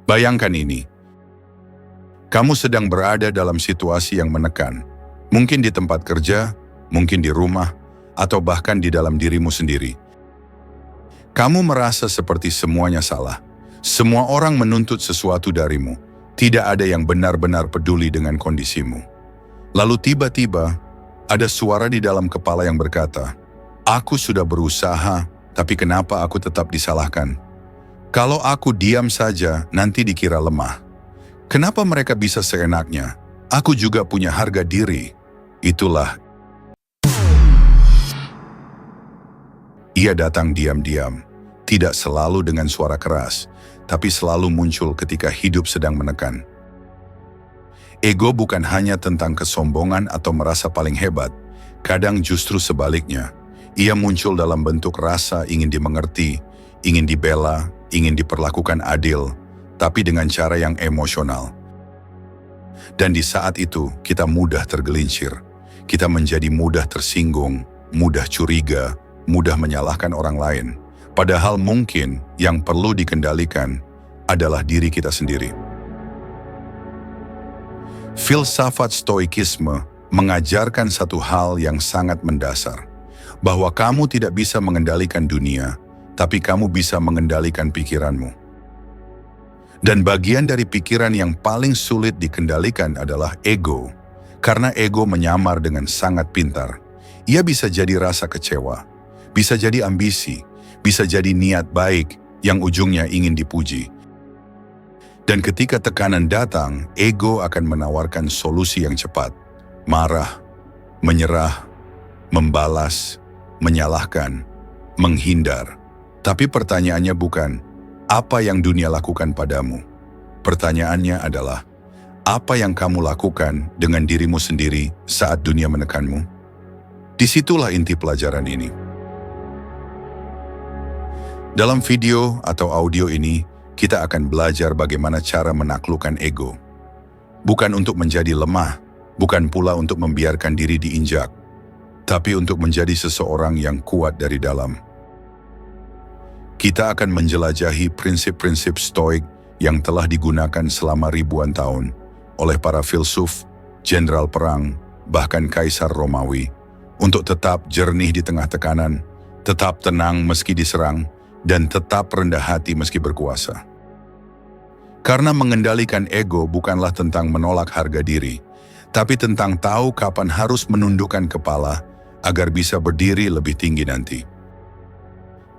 Bayangkan ini, kamu sedang berada dalam situasi yang menekan, mungkin di tempat kerja, mungkin di rumah, atau bahkan di dalam dirimu sendiri. Kamu merasa seperti semuanya salah. Semua orang menuntut sesuatu darimu. Tidak ada yang benar-benar peduli dengan kondisimu. Lalu tiba-tiba, ada suara di dalam kepala yang berkata, "Aku sudah berusaha, tapi kenapa aku tetap disalahkan? Kalau aku diam saja, nanti dikira lemah. Kenapa mereka bisa seenaknya? Aku juga punya harga diri." Itulah. Ia datang diam-diam, tidak selalu dengan suara keras, tapi selalu muncul ketika hidup sedang menekan. Ego bukan hanya tentang kesombongan atau merasa paling hebat, kadang justru sebaliknya. Ia muncul dalam bentuk rasa ingin dimengerti, ingin dibela, ingin diperlakukan adil, tapi dengan cara yang emosional. Dan di saat itu, kita mudah tergelincir. Kita menjadi mudah tersinggung, mudah curiga, mudah menyalahkan orang lain. Padahal mungkin yang perlu dikendalikan adalah diri kita sendiri. Filsafat Stoikisme mengajarkan satu hal yang sangat mendasar, bahwa kamu tidak bisa mengendalikan dunia, tapi kamu bisa mengendalikan pikiranmu. Dan bagian dari pikiran yang paling sulit dikendalikan adalah ego, karena ego menyamar dengan sangat pintar. Ia bisa jadi rasa kecewa, bisa jadi ambisi, bisa jadi niat baik yang ujungnya ingin dipuji. Dan ketika tekanan datang, ego akan menawarkan solusi yang cepat. Marah, menyerah, membalas, menyalahkan, menghindar. Tapi pertanyaannya bukan, apa yang dunia lakukan padamu? Pertanyaannya adalah, apa yang kamu lakukan dengan dirimu sendiri saat dunia menekanmu? Disitulah inti pelajaran ini. Dalam video atau audio ini, kita akan belajar bagaimana cara menaklukkan ego. Bukan untuk menjadi lemah, bukan pula untuk membiarkan diri diinjak, tapi untuk menjadi seseorang yang kuat dari dalam. Kita akan menjelajahi prinsip-prinsip Stoik yang telah digunakan selama ribuan tahun oleh para filsuf, jenderal perang, bahkan kaisar Romawi, untuk tetap jernih di tengah tekanan, tetap tenang meski diserang, dan tetap rendah hati meski berkuasa. Karena mengendalikan ego bukanlah tentang menolak harga diri, tapi tentang tahu kapan harus menundukkan kepala agar bisa berdiri lebih tinggi nanti.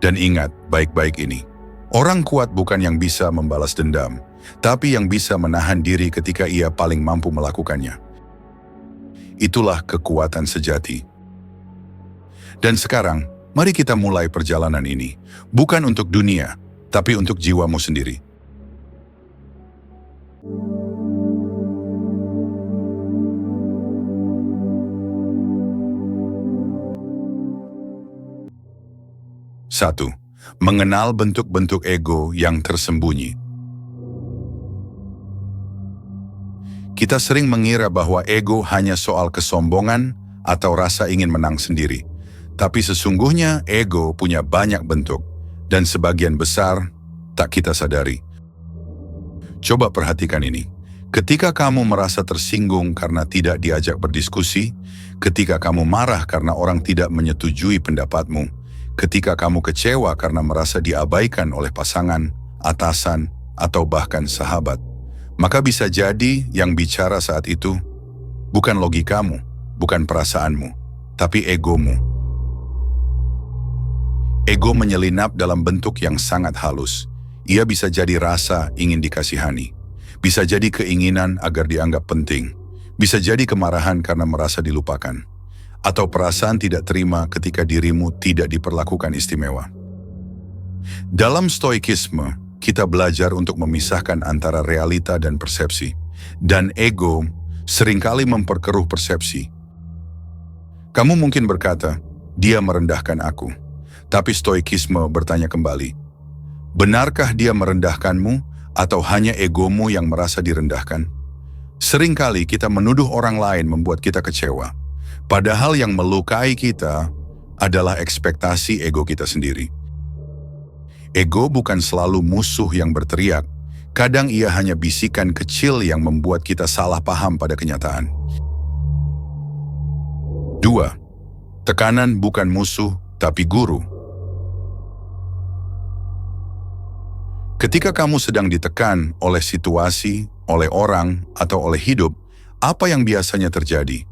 Dan ingat baik-baik ini, orang kuat bukan yang bisa membalas dendam, tapi yang bisa menahan diri ketika ia paling mampu melakukannya. Itulah kekuatan sejati. Dan sekarang, mari kita mulai perjalanan ini, bukan untuk dunia, tapi untuk jiwamu sendiri. Satu, mengenal bentuk-bentuk ego yang tersembunyi. Kita sering mengira bahwa ego hanya soal kesombongan atau rasa ingin menang sendiri. Tapi sesungguhnya ego punya banyak bentuk, dan sebagian besar tak kita sadari. Coba perhatikan ini. Ketika kamu merasa tersinggung karena tidak diajak berdiskusi, ketika kamu marah karena orang tidak menyetujui pendapatmu, ketika kamu kecewa karena merasa diabaikan oleh pasangan, atasan, atau bahkan sahabat, maka bisa jadi yang bicara saat itu bukan logikamu, bukan perasaanmu, tapi egomu. Ego menyelinap dalam bentuk yang sangat halus. Ia bisa jadi rasa ingin dikasihani, bisa jadi keinginan agar dianggap penting, bisa jadi kemarahan karena merasa dilupakan, atau perasaan tidak terima ketika dirimu tidak diperlakukan istimewa. Dalam Stoikisme, kita belajar untuk memisahkan antara realita dan persepsi, dan ego seringkali memperkeruh persepsi. Kamu mungkin berkata, dia merendahkan aku. Tapi Stoikisme bertanya kembali, benarkah dia merendahkanmu atau hanya egomu yang merasa direndahkan? Seringkali kita menuduh orang lain membuat kita kecewa, padahal yang melukai kita adalah ekspektasi ego kita sendiri. Ego bukan selalu musuh yang berteriak, Kadang ia hanya bisikan kecil yang membuat kita salah paham pada kenyataan. 2. Tekanan bukan musuh, tapi guru. Ketika kamu sedang ditekan oleh situasi, oleh orang, atau oleh hidup, apa yang biasanya terjadi?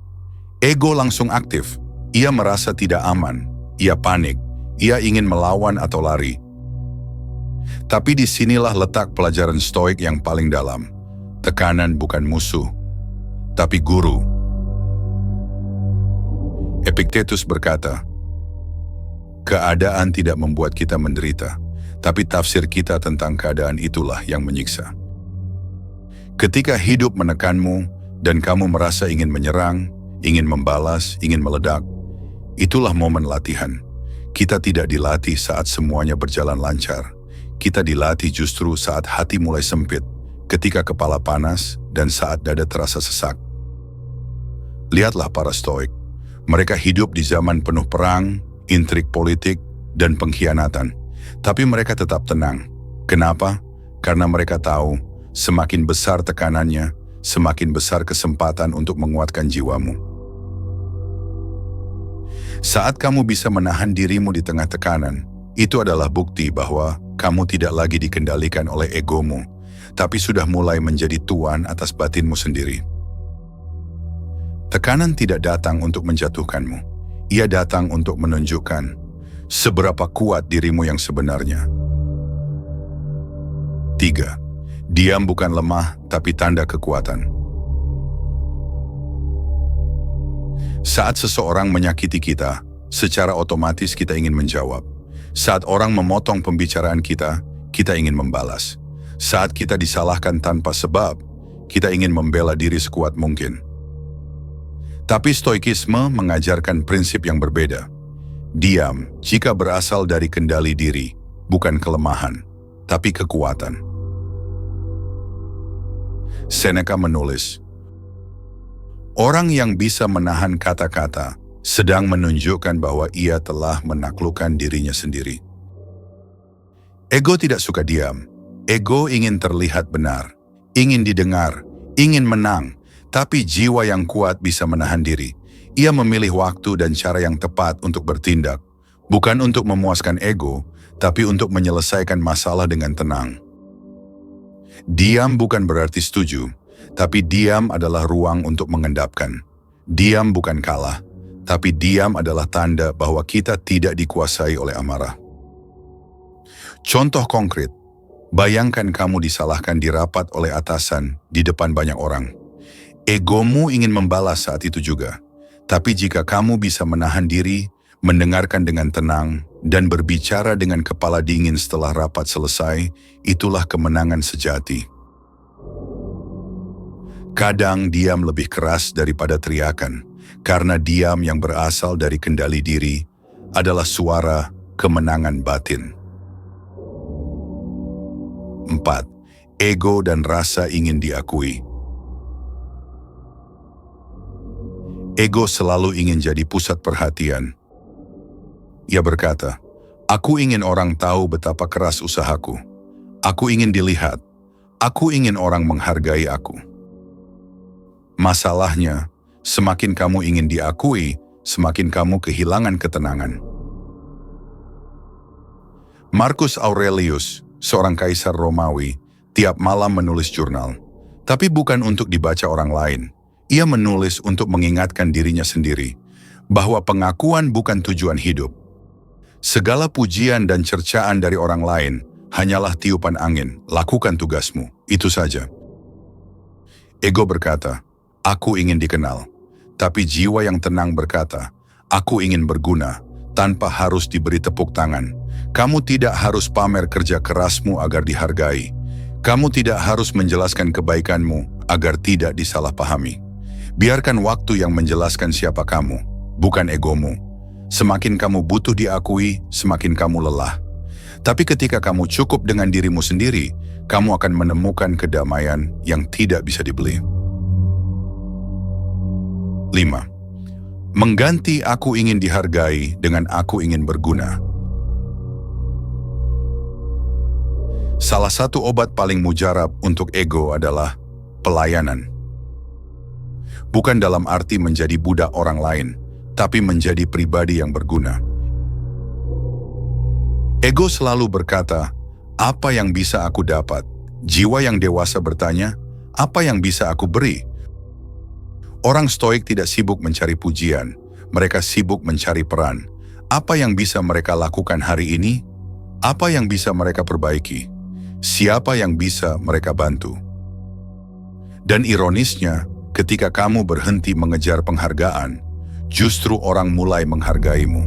Ego langsung aktif. Ia merasa tidak aman. Ia panik. Ia ingin melawan atau lari. Tapi disinilah letak pelajaran Stoik yang paling dalam. Tekanan bukan musuh, tapi guru. Epictetus berkata, keadaan tidak membuat kita menderita, tapi tafsir kita tentang keadaan itulah yang menyiksa. Ketika hidup menekanmu dan kamu merasa ingin menyerang, ingin membalas, ingin meledak, itulah momen latihan. Kita tidak dilatih saat semuanya berjalan lancar. Kita dilatih justru saat hati mulai sempit, ketika kepala panas, dan saat dada terasa sesak. Lihatlah para Stoik. Mereka hidup di zaman penuh perang, intrik politik, dan pengkhianatan. Tapi mereka tetap tenang. Kenapa? Karena mereka tahu, semakin besar tekanannya, semakin besar kesempatan untuk menguatkan jiwamu. Saat kamu bisa menahan dirimu di tengah tekanan, itu adalah bukti bahwa kamu tidak lagi dikendalikan oleh egomu, tapi sudah mulai menjadi tuan atas batinmu sendiri. Tekanan tidak datang untuk menjatuhkanmu. Ia datang untuk menunjukkan seberapa kuat dirimu yang sebenarnya. 3. Diam bukan lemah, tapi tanda kekuatan. Saat seseorang menyakiti kita, secara otomatis kita ingin menjawab. Saat orang memotong pembicaraan kita, kita ingin membalas. Saat kita disalahkan tanpa sebab, kita ingin membela diri sekuat mungkin. Tapi Stoikisme mengajarkan prinsip yang berbeda. Diam jika berasal dari kendali diri, bukan kelemahan, tapi kekuatan. Seneca menulis, orang yang bisa menahan kata-kata sedang menunjukkan bahwa ia telah menaklukkan dirinya sendiri. Ego tidak suka diam. Ego ingin terlihat benar, ingin didengar, ingin menang, tapi jiwa yang kuat bisa menahan diri. Ia memilih waktu dan cara yang tepat untuk bertindak, bukan untuk memuaskan ego, tapi untuk menyelesaikan masalah dengan tenang. Diam bukan berarti setuju, tapi diam adalah ruang untuk mengendapkan. Diam bukan kalah, tapi diam adalah tanda bahwa kita tidak dikuasai oleh amarah. Contoh konkret, bayangkan kamu disalahkan di rapat oleh atasan di depan banyak orang. Egomu ingin membalas saat itu juga. Tapi jika kamu bisa menahan diri, mendengarkan dengan tenang, dan berbicara dengan kepala dingin setelah rapat selesai, itulah kemenangan sejati. Kadang diam lebih keras daripada teriakan, karena diam yang berasal dari kendali diri adalah suara kemenangan batin. 4. Ego dan rasa ingin diakui. Ego selalu ingin jadi pusat perhatian. Ia berkata, aku ingin orang tahu betapa keras usahaku. Aku ingin dilihat. Aku ingin orang menghargai aku. Masalahnya, semakin kamu ingin diakui, semakin kamu kehilangan ketenangan. Marcus Aurelius, seorang kaisar Romawi, tiap malam menulis jurnal. Tapi bukan untuk dibaca orang lain. Ia menulis untuk mengingatkan dirinya sendiri, bahwa pengakuan bukan tujuan hidup. Segala pujian dan cercaan dari orang lain hanyalah tiupan angin, lakukan tugasmu, itu saja. Ego berkata, aku ingin dikenal. Tapi jiwa yang tenang berkata, aku ingin berguna, tanpa harus diberi tepuk tangan. Kamu tidak harus pamer kerja kerasmu agar dihargai. Kamu tidak harus menjelaskan kebaikanmu agar tidak disalahpahami. Biarkan waktu yang menjelaskan siapa kamu, bukan egomu. Semakin kamu butuh diakui, semakin kamu lelah. Tapi ketika kamu cukup dengan dirimu sendiri, kamu akan menemukan kedamaian yang tidak bisa dibeli. 5. Mengganti aku ingin dihargai dengan aku ingin berguna. Salah satu obat paling mujarab untuk ego adalah pelayanan. Bukan dalam arti menjadi budak orang lain, tapi menjadi pribadi yang berguna. Ego selalu berkata, apa yang bisa aku dapat? Jiwa yang dewasa bertanya, apa yang bisa aku beri? Orang Stoik tidak sibuk mencari pujian, mereka sibuk mencari peran. Apa yang bisa mereka lakukan hari ini? Apa yang bisa mereka perbaiki? Siapa yang bisa mereka bantu? Dan ironisnya, ketika kamu berhenti mengejar penghargaan, justru orang mulai menghargaimu.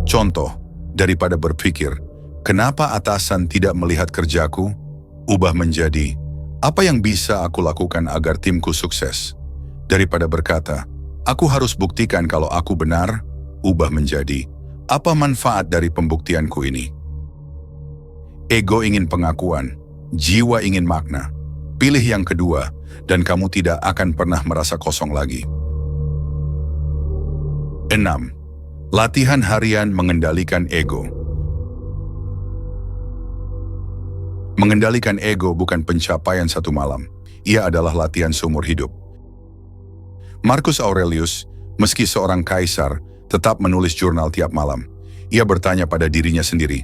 Contoh, daripada berpikir, kenapa atasan tidak melihat kerjaku? Ubah menjadi, apa yang bisa aku lakukan agar timku sukses? Daripada berkata, aku harus buktikan kalau aku benar, ubah menjadi, apa manfaat dari pembuktianku ini? Ego ingin pengakuan, jiwa ingin makna. Pilih yang kedua, dan kamu tidak akan pernah merasa kosong lagi. 6. Latihan harian mengendalikan ego. Mengendalikan ego bukan pencapaian satu malam. Ia adalah latihan seumur hidup. Marcus Aurelius, meski seorang kaisar, tetap menulis jurnal tiap malam. Ia bertanya pada dirinya sendiri,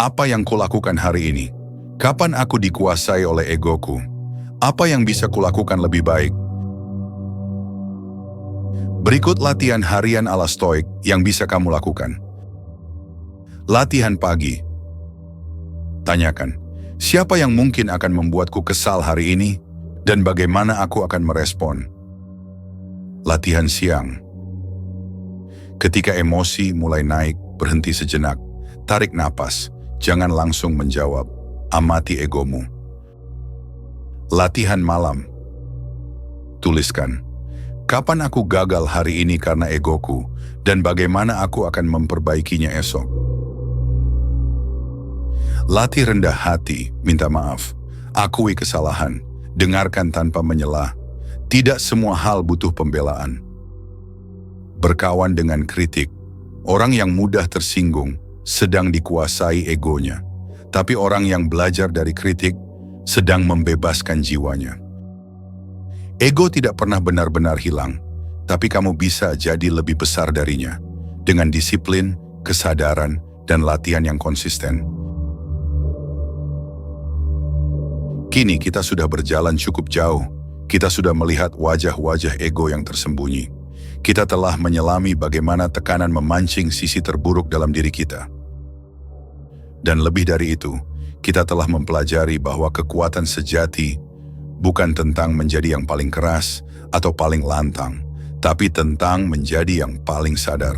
apa yang kulakukan hari ini? Kapan aku dikuasai oleh egoku? Apa yang bisa kulakukan lebih baik? Berikut latihan harian ala Stoik yang bisa kamu lakukan. Latihan pagi. Tanyakan, siapa yang mungkin akan membuatku kesal hari ini dan bagaimana aku akan merespon? Latihan siang. Ketika emosi mulai naik, berhenti sejenak, tarik napas, jangan langsung menjawab, amati egomu. Latihan malam. Tuliskan, kapan aku gagal hari ini karena egoku, dan bagaimana aku akan memperbaikinya esok. Latih rendah hati, minta maaf, akui kesalahan, dengarkan tanpa menyelah. Tidak semua hal butuh pembelaan. Berkawan dengan kritik. Orang yang mudah tersinggung sedang dikuasai egonya, tapi orang yang belajar dari kritik sedang membebaskan jiwanya. Ego tidak pernah benar-benar hilang, tapi kamu bisa jadi lebih besar darinya dengan disiplin, kesadaran, dan latihan yang konsisten. Kini kita sudah berjalan cukup jauh. Kita sudah melihat wajah-wajah ego yang tersembunyi. Kita telah menyelami bagaimana tekanan memancing sisi terburuk dalam diri kita. Dan lebih dari itu, kita telah mempelajari bahwa kekuatan sejati bukan tentang menjadi yang paling keras atau paling lantang, tapi tentang menjadi yang paling sadar.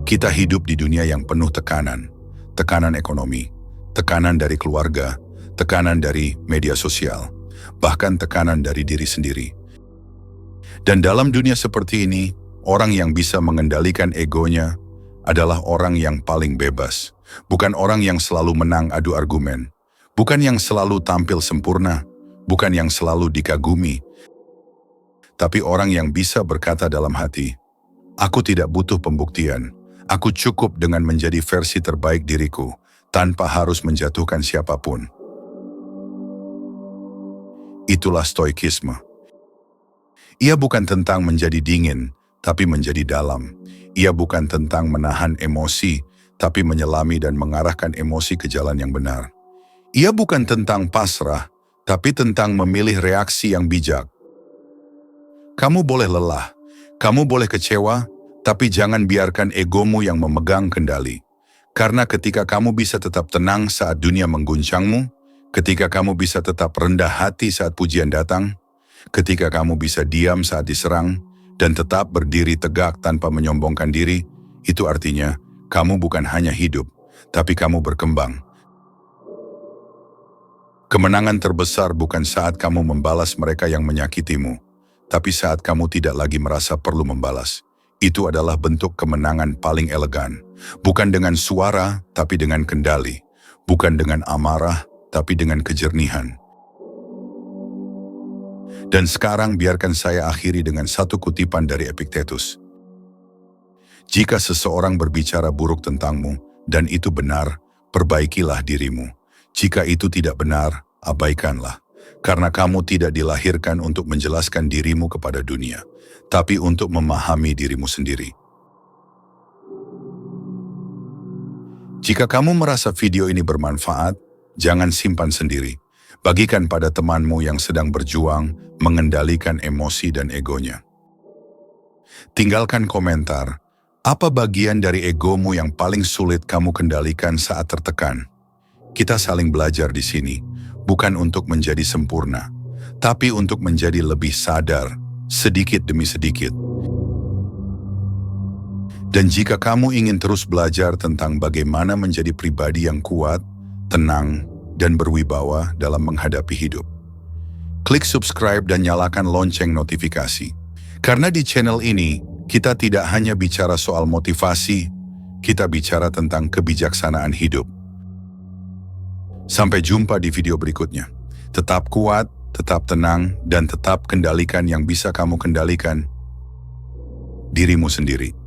Kita hidup di dunia yang penuh tekanan, tekanan ekonomi, tekanan dari keluarga, tekanan dari media sosial, bahkan tekanan dari diri sendiri. Dan dalam dunia seperti ini, orang yang bisa mengendalikan egonya adalah orang yang paling bebas, bukan orang yang selalu menang adu argumen. Bukan yang selalu tampil sempurna, bukan yang selalu dikagumi, tapi orang yang bisa berkata dalam hati, aku tidak butuh pembuktian, aku cukup dengan menjadi versi terbaik diriku, tanpa harus menjatuhkan siapapun. Itulah stoikisme. Ia bukan tentang menjadi dingin, tapi menjadi dalam. Ia bukan tentang menahan emosi, tapi menyelami dan mengarahkan emosi ke jalan yang benar. Ia bukan tentang pasrah, tapi tentang memilih reaksi yang bijak. Kamu boleh lelah, kamu boleh kecewa, tapi jangan biarkan egomu yang memegang kendali. Karena ketika kamu bisa tetap tenang saat dunia mengguncangmu, ketika kamu bisa tetap rendah hati saat pujian datang, ketika kamu bisa diam saat diserang, dan tetap berdiri tegak tanpa menyombongkan diri, itu artinya kamu bukan hanya hidup, tapi kamu berkembang. Kemenangan terbesar bukan saat kamu membalas mereka yang menyakitimu, tapi saat kamu tidak lagi merasa perlu membalas. Itu adalah bentuk kemenangan paling elegan. Bukan dengan suara, tapi dengan kendali. Bukan dengan amarah, tapi dengan kejernihan. Dan sekarang biarkan saya akhiri dengan satu kutipan dari Epictetus. Jika seseorang berbicara buruk tentangmu dan itu benar, perbaikilah dirimu. Jika itu tidak benar, abaikanlah. Karena kamu tidak dilahirkan untuk menjelaskan dirimu kepada dunia, tapi untuk memahami dirimu sendiri. Jika kamu merasa video ini bermanfaat, jangan simpan sendiri. Bagikan pada temanmu yang sedang berjuang mengendalikan emosi dan egonya. Tinggalkan komentar, apa bagian dari egomu yang paling sulit kamu kendalikan saat tertekan? Kita saling belajar di sini, bukan untuk menjadi sempurna, tapi untuk menjadi lebih sadar, sedikit demi sedikit. Dan jika kamu ingin terus belajar tentang bagaimana menjadi pribadi yang kuat, tenang, dan berwibawa dalam menghadapi hidup, klik subscribe dan nyalakan lonceng notifikasi. Karena di channel ini, kita tidak hanya bicara soal motivasi, kita bicara tentang kebijaksanaan hidup. Sampai jumpa di video berikutnya. Tetap kuat, tetap tenang, dan tetap kendalikan yang bisa kamu kendalikan, dirimu sendiri.